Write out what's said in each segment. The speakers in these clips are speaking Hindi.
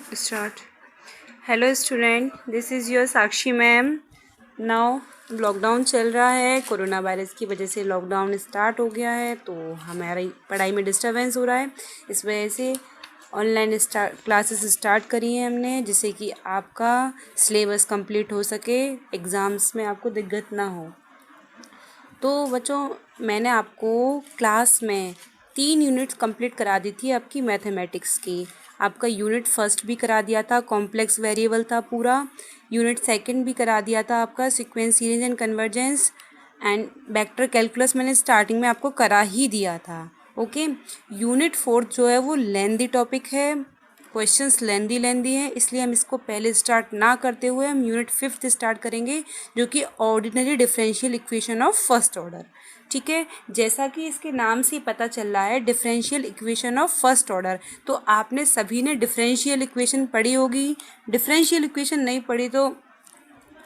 Start. Hello student, this is your Sakshi ma'am. Now lockdown चल रहा है. कोरोना वायरस की वजह से लॉकडाउन स्टार्ट हो गया है, तो हमारी पढ़ाई में डिस्टर्बेंस हो रहा है. इस वजह से ऑनलाइन क्लासेस स्टार्ट करी हैं हमने, जिससे कि आपका सिलेबस कंप्लीट हो सके, एग्ज़ाम्स में आपको दिक्कत ना हो. तो बच्चों, मैंने आपको क्लास में 3 यूनिट्स कंप्लीट करा दी थी आपकी मैथमेटिक्स की. आपका यूनिट फर्स्ट भी करा दिया था, कॉम्प्लेक्स वेरिएबल था पूरा. यूनिट सेकंड भी करा दिया था आपका sequence series and convergence. And vector calculus मैंने स्टार्टिंग में आपको करा ही दिया था. ओके. यूनिट फोर्थ जो है वो लेंदी टॉपिक है, क्वेश्चंस लेंदी हैं, इसलिए हम इसको पहले स्टार्ट ना करते हुए हम यूनिट फिफ्थ स्टार्ट करेंगे, जो कि ordinary differential equation of first order. ठीक है. जैसा कि इसके नाम से पता चल रहा है, differential equation of first order, तो आपने सभी ने डिफरेंशियल इक्वेशन पढ़ी होगी. डिफरेंशियल इक्वेशन नहीं पढ़ी तो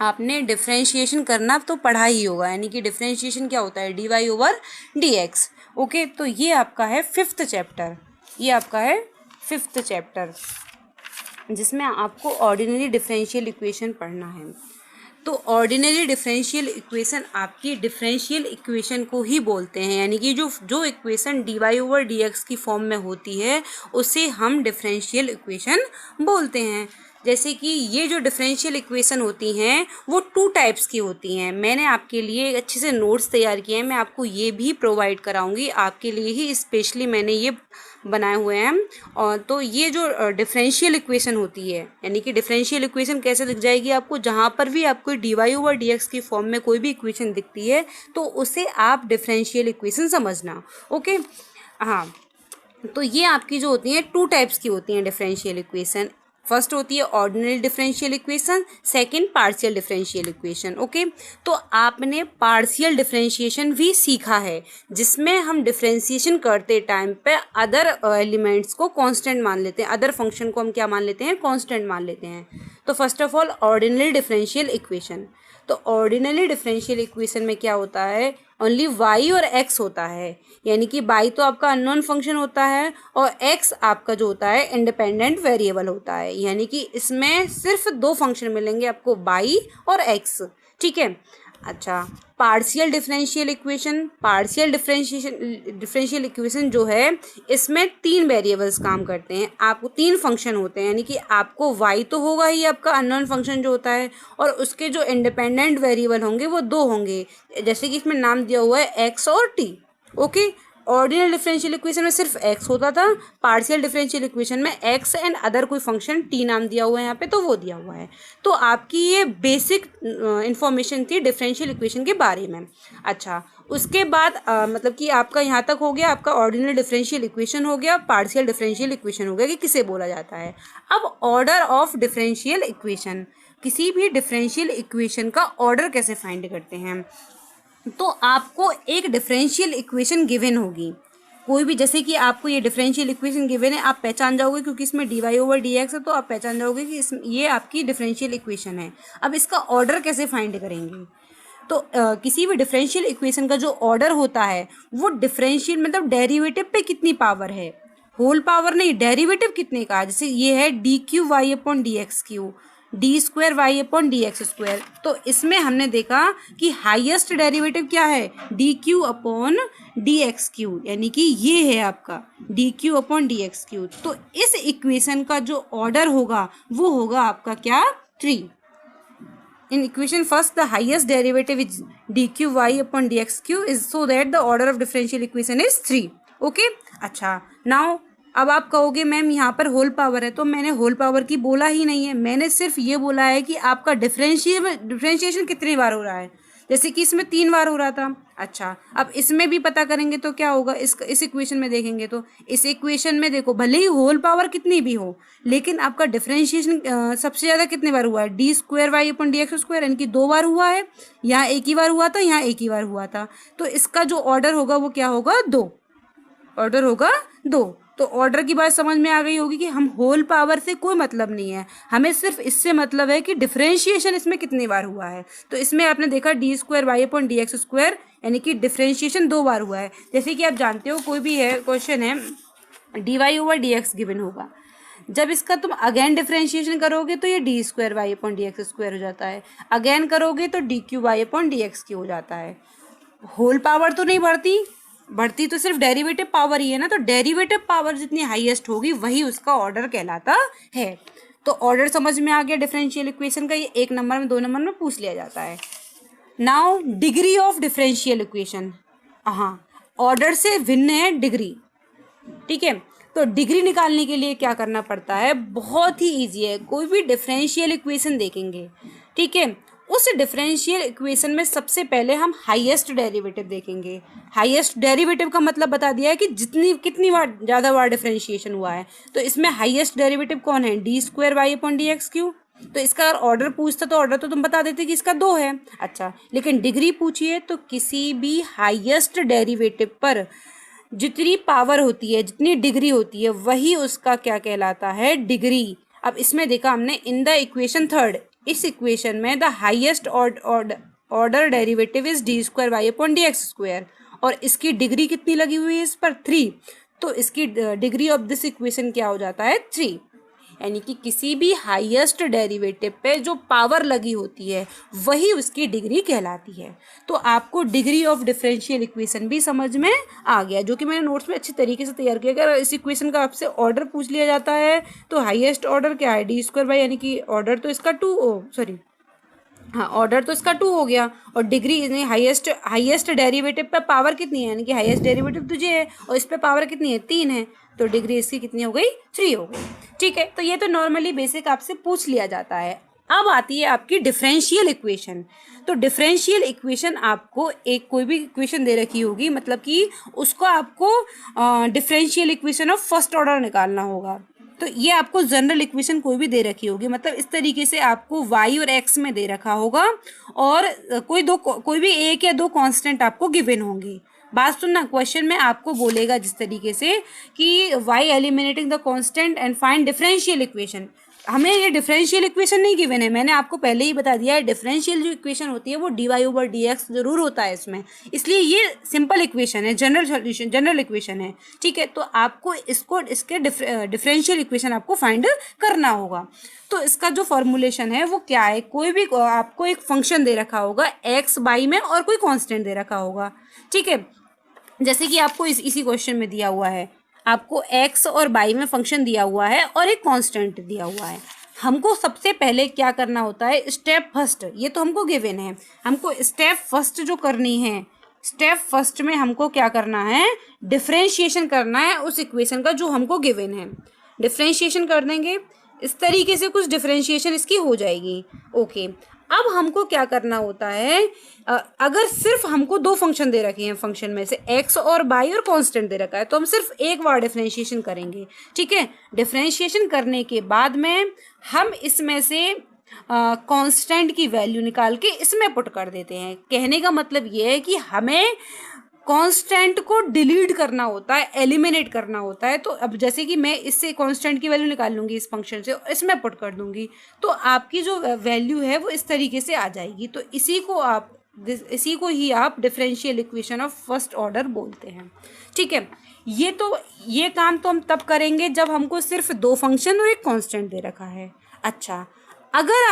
आपने डिफरेंशिएशन करना तो पढ़ा ही होगा. यानी कि डिफरेंशिएशन क्या होता है, d y over d x. Okay. तो ये आपका है फिफ्थ चैप्टर. ये आपका है फिफ्थ चैप्टर, जिसमें आपको ऑर्डिनरी डिफरेंशियल इक्वेशन पढ़ना है. तो ऑर्डिनरी डिफरेंशियल इक्वेशन आपकी डिफरेंशियल इक्वेशन को ही बोलते हैं. यानी कि जो equation d y over d x की फॉर्म में होती है, उसे हम डिफरेंशियल इक्वेशन बोलते हैं. जैसे कि ये जो डिफरेंशियल इक्वेशन होती हैं वो 2 टाइप्स की होती हैं. मैंने आपके लिए अच्छे से नोट्स तैयार किए हैं, मैं आपको ये भी प्रोवाइड कराऊंगी. आपके लिए ही स्पेशली मैंने ये बनाए हुए हैं. और तो ये जो डिफरेंशियल इक्वेशन होती है, यानी कि डिफरेंशियल इक्वेशन कैसे दिख जाएगी आपको, जहाँ पर भी आपको d y over d x की फॉर्म में कोई भी इक्वेशन दिखती है तो उसे आप डिफरेंशियल इक्वेशन समझना. ओके. हाँ. तो ये आपकी जो होती हैं 2 टाइप्स की होती हैं डिफरेंशियल इक्वेशन. फर्स्ट होती है ordinary differential equation, second partial differential equation. Okay. तो आपने पार्शियल डिफरेंशिएशन भी सीखा है, जिसमें हम डिफरेंशिएशन करते टाइम पे अदर एलिमेंट्स को कांस्टेंट मान लेते हैं, अदर फंक्शन को हम क्या मान लेते हैं, कांस्टेंट मान लेते हैं. तो first of all ordinary differential equation. तो ऑर्डिनरी डिफरेंशियल इक्वेशन में क्या होता है, ओनली वाई और एक्स होता है. यानी कि वाई तो आपका अननोन फंक्शन होता है और एक्स आपका जो होता है इंडिपेंडेंट वेरिएबल होता है. यानी कि इसमें सिर्फ 2 फंक्शन मिलेंगे आपको, वाई और एक्स. ठीक है. अच्छा. Partial differential equation. Differential equation जो है, इसमें 3 वेरिएबल्स काम करते हैं. आपको 3 फंक्शन होते हैं. यानी कि आपको y तो होगा ही आपका अननोन फंक्शन जो होता है, और उसके जो इंडिपेंडेंट वेरिएबल होंगे वो 2 होंगे, जैसे कि इसमें नाम दिया हुआ है x और t. Okay. Ordinal differential equation में सिर्फ x होता था. पार्शियल डिफरेंशियल इक्वेशन में x एंड अदर कोई फंक्शन t नाम दिया हुआ है यहाँ पे, तो वो दिया हुआ है. तो आपकी ये बेसिक इंफॉर्मेशन थी डिफरेंशियल इक्वेशन के बारे में. अच्छा. उसके बाद मतलब कि आपका यहाँ तक हो गया, आपका ऑर्डिनल डिफरेंशियल इक्वेशन हो गया, पार्शियल डिफरेंशियल इक्वेशन हो गया कि किसे बोला जाता है. अब ऑर्डर ऑफ डिफरेंशियल इक्वेशन. किसी भी डिफरेंशियल इक्वेशन का ऑर्डर कैसे फाइंड करते हैं. तो आपको एक डिफरेंशियल इक्वेशन गिवन होगी, कोई भी, जैसे कि आपको ये डिफरेंशियल इक्वेशन गिवन है, आप पहचान जाओगे क्योंकि इसमें d y over d x है, तो आप पहचान जाओगे कि ये आपकी डिफरेंशियल इक्वेशन है. अब इसका ऑर्डर कैसे फाइंड करेंगे. तो किसी भी डिफरेंशियल इक्वेशन का जो ऑर्डर होता है वो डिफरेंशियल मतलब डेरिवेटिव पे कितनी पावर है, होल पावर नहीं, डेरिवेटिव कितने का. जैसे ये है d cube y upon d x cube, d square y upon d x square. तो इसमें हमने देखा कि हाईएस्ट डेरिवेटिव क्या है, d cube upon d x cube. यानी कि ये है आपका d cube upon d x cube. तो इस इक्वेशन का जो ऑर्डर होगा वो होगा आपका क्या, 3. In equation first, the highest derivative is dqy upon dxq is, so that the order of differential equation is 3. Okay. अच्छा. now अब आप कहोगे मैम यहाँ पर होल पावर है, तो मैंने होल पावर की बोला ही नहीं है. मैंने सिर्फ ये बोला है कि आपका डिफरेंशिएशन कितनी बार हो रहा है. जैसे कि इसमें 3 बार हो रहा था. अच्छा. अब इसमें भी पता करेंगे तो क्या होगा, इस इक्वेशन में देखेंगे तो इस इक्वेशन में देखो, भले ही होल पावर कितनी भी हो, लेकिन आपका डिफरेंशिएशन सबसे ज़्यादा कितने बार हुआ है, डी स्क्वायर वाई अपन डी एक्स स्क्वायर. यानी कि 2 बार हुआ है. यहाँ एक ही बार हुआ था, यहाँ एक ही बार हुआ था. तो इसका जो ऑर्डर होगा वो क्या होगा, 2. ऑर्डर होगा 2. तो ऑर्डर की बात समझ में आ गई होगी कि हम होल पावर से कोई मतलब नहीं है, हमें सिर्फ इससे मतलब है कि डिफरेंशिएशन इसमें कितनी बार हुआ है. तो इसमें आपने देखा d square y upon d x square, यानी कि डिफरेंशिएशन 2 बार हुआ है. जैसे कि आप जानते हो कोई भी है क्वेश्चन है, d y over d x given होगा, जब इसका तुम अगेन डिफरेंशिएशन करोगे तो ये d square y upon d x square हो जाता है, अगेन करोगे तो d cube y upon d x cube हो जाता है। होल पावर तो नहीं बढ़ती, बढ़ती तो सिर्फ डेरिवेटिव पावर ही है ना, तो डेरिवेटिव पावर जितनी हाईएस्ट होगी वही उसका ऑर्डर कहलाता है। तो ऑर्डर समझ में आ गया डिफरेंशियल इक्वेशन का, ये 1 नंबर में 2 नंबर में पूछ लिया जाता है। Now degree of differential equation, हाँ ऑर्डर से भिन्न है डिग्री, ठीक है। तो डिग्री निकालने के लिए क्या करना पड़ता है, बहुत ही इजी है। कोई भी डिफरेंशियल इक्वेशन देखेंगे, ठीक है, उस डिफरेंशियल इक्वेशन में सबसे पहले हम हाईएस्ट डेरिवेटिव देखेंगे। हाईएस्ट डेरिवेटिव का मतलब बता दिया है कि कितनी बार ज़्यादा बार डिफरेंशिएशन हुआ है। तो इसमें हाईएस्ट डेरिवेटिव कौन है, d square y upon d x cube. तो इसका ऑर्डर पूछता तो ऑर्डर तो तुम बता देते कि इसका 2 है, अच्छा, लेकिन डिग्री पूछिए तो किसी भी हाईएस्ट डेरिवेटिव पर जितनी पावर होती है, जितनी डिग्री होती है, वही उसका क्या कहलाता है, डिग्री। अब इसमें देखा हमने इन द इक्वेशन थर्ड, इस इक्वेशन में the highest order derivative is d square y upon d x square, और इसकी डिग्री कितनी लगी हुई है इस पर 3, तो इसकी डिग्री ऑफ दिस इक्वेशन क्या हो जाता है 3। यानी कि किसी भी हाईएस्ट डेरिवेटिव पे जो पावर लगी होती है वही उसकी डिग्री कहलाती है। तो आपको डिग्री ऑफ डिफरेंशियल इक्वेशन भी समझ में आ गया, जो कि मैंने नोट्स में अच्छी तरीके से तैयार किया। अगर इस इक्वेशन का आपसे ऑर्डर पूछ लिया जाता है तो हाईएस्ट ऑर्डर क्या है, डी स्क्वायर बाई, यानी कि ऑर्डर तो इसका 2, सॉरी हाँ ऑर्डर तो इसका 2 हो गया, और डिग्री हाईएस्ट डेरिवेटिव पे पावर कितनी है, यानी कि हाईएस्ट डेरिवेटिव तुझे है और इस पे पावर कितनी है 3 है, तो डिग्री इसकी कितनी हो गई 3 हो गई, ठीक है। तो ये तो नॉर्मली बेसिक आपसे पूछ लिया जाता है। अब आती है आपकी डिफरेंशियल इक्वेशन। तो डिफरेंशियल इक्वेशन आपको एक कोई भी इक्वेशन दे रखी होगी, मतलब कि उसको आपको differential equation of first order निकालना होगा। तो ये आपको जनरल इक्वेशन कोई भी दे रखी होगी, मतलब इस तरीके से आपको y और x में दे रखा होगा, और कोई भी एक या दो कांस्टेंट आपको गिवन होंगी। बात सुनना, क्वेश्चन में आपको बोलेगा जिस तरीके से कि y eliminating the constant and find differential equation. हमें ये डिफरेंशियल इक्वेशन नहीं गिवन है, मैंने आपको पहले ही बता दिया है। डिफरेंशियल जो इक्वेशन होती है वो d y over d x जरूर होता है इसमें, इसलिए ये सिंपल इक्वेशन है, जनरल सॉल्यूशन, जनरल इक्वेशन है, ठीक है। तो आपको इसके डिफरेंशियल इक्वेशन आपको फाइंड करना होगा। तो इसका जो फॉर्मुलेशन है वो क्या है, कोई भी आपको एक फंक्शन दे रखा होगा एक्स बाई में और कोई कॉन्स्टेंट दे रखा होगा, ठीक है। जैसे कि आपको इसी क्वेश्चन में दिया हुआ है, आपको x और y में फंक्शन दिया हुआ है और एक कांस्टेंट दिया हुआ है। हमको सबसे पहले क्या करना होता है, स्टेप फर्स्ट, ये तो हमको गिवन है, हमको स्टेप फर्स्ट जो करनी है, स्टेप फर्स्ट में हमको क्या करना है, डिफरेंशिएशन करना है उस इक्वेशन का जो हमको गिवन है। डिफरेंशिएशन कर देंगे, इस तरीके से कुछ डिफरेंशिएशन इसकी हो जाएगी, ओके। अब हमको क्या करना होता है, अगर सिर्फ हमको 2 फंक्शन दे रखे हैं, फंक्शन में से x और y और कांस्टेंट दे रखा है, तो हम सिर्फ एक बार डिफरेंशिएशन करेंगे, ठीक है। डिफरेंशिएशन करने के बाद में हम इसमें से कांस्टेंट की वैल्यू निकाल के इसमें पुट कर देते हैं। कहने का मतलब ये है कि हमें कांस्टेंट को डिलीट करना होता है, एलिमिनेट करना होता है। तो अब जैसे कि मैं इससे कांस्टेंट की वैल्यू निकाल लूँगी इस फंक्शन से, इसमें पुट कर दूंगी, तो आपकी जो वैल्यू है वो इस तरीके से आ जाएगी। तो इसी को ही आप differential equation of first order बोलते हैं, ठीक है। ये काम तो हम तब करेंगे जब हमको सिर्फ 2 फंक्शन और एक कांस्टेंट दे रखा है। अच्छा, अगर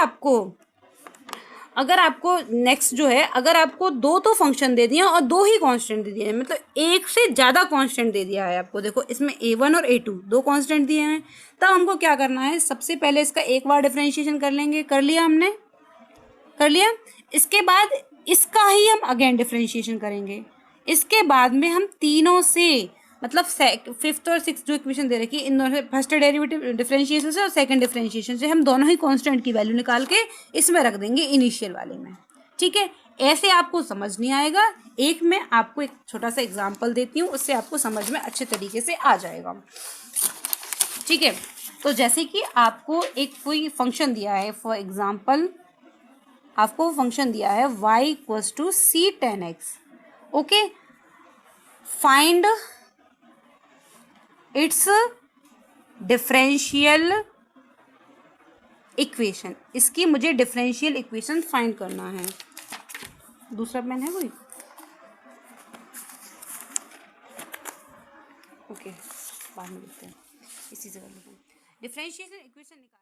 आपको नेक्स्ट जो है, अगर आपको 2 तो फंक्शन दे दिए और 2 ही कांस्टेंट दे दिए हैं, मतलब एक से ज़्यादा कांस्टेंट दे दिया है आपको, देखो इसमें a1 और a2 2 कांस्टेंट दिए हैं, तब हमको क्या करना है, सबसे पहले इसका एक बार डिफरेंशिएशन कर लेंगे, कर लिया हमने, कर लिया। इसके बाद इसका ही हम अगेन डिफरेंशिएशन करेंगे। इसके बाद में हम तीनों से, मतलब 5th और 6th जो इक्वेशन दे रखी है, इन दोनों फर्स्ट डेरिवेटिव डिफरेंशिएशन से और सेकंड डिफरेंशिएशन से हम दोनों ही कांस्टेंट की वैल्यू निकाल के इसमें रख देंगे इनिशियल वाले में, ठीक है। ऐसे आपको समझ नहीं आएगा, एक मैं आपको एक छोटा सा एग्जांपल देती हूँ, उससे आपको समझ में अच्छे तरीके से आ जाएगा, ठीक है। तो जैसे कि आपको एक कोई फंक्शन दिया है, फॉर एग्जाम्पल आपको फंक्शन दिया है y equals to c 10x, okay. Find its differential equation, इसकी मुझे डिफरेंशियल इक्वेशन फाइंड करना है। दूसरा पेन है कोई, ओके बाद में देखते हैं, इसी से कर लेते हैं। डिफरेंशिएशन इक्वेशन निकाल